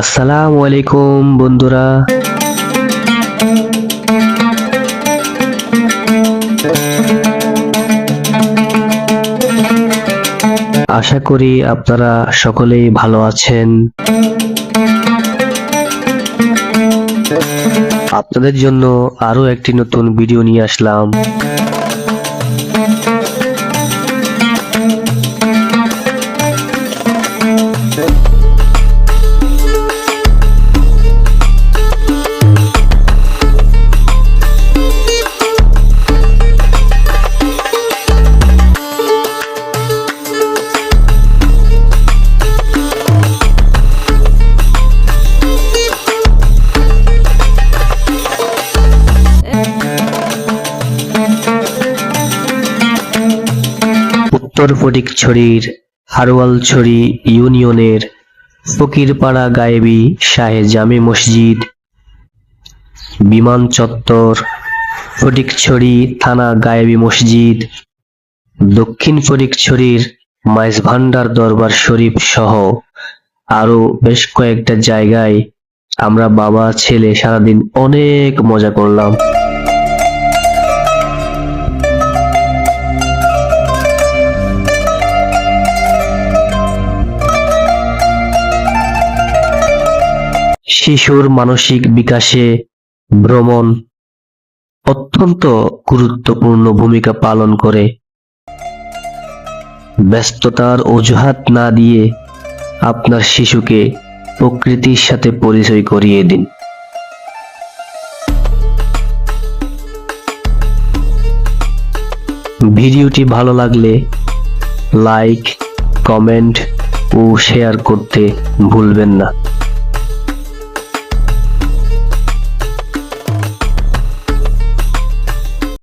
আসসালামু আলাইকুম বন্ধুরা, আশা করি আপনারা সকলেই ভালো আছেন। আপনাদের জন্য আরো একটি নতুন ভিডিও নিয়ে আসলাম। উত্তর ফটিকছড়ির হারোয়ালছড়ি ইউনিয়নের ফকিরপাড়া গায়েবী শাহে জামে মসজিদ, বিমান চত্বর, ফটিকছড়ি থানা গায়েবী মসজিদ, দক্ষিণ ফটিকছড়ির মাইজভান্ডার দরবার শরীফ সহ আরো বেশ কয়েকটা জায়গায় আমরা বাবা ছেলে সারাদিন অনেক মজা করলাম। শিশুর মানসিক বিকাশে ভ্রমণ অত্যন্ত গুরুত্বপূর্ণ ভূমিকা পালন করে। ব্যস্ততার অজুহাত না দিয়ে আপনার শিশুকে প্রকৃতির সাথে পরিচয় করিয়ে দিন। ভিডিওটি ভালো লাগলে লাইক, কমেন্ট ও শেয়ার করতে ভুলবেন না।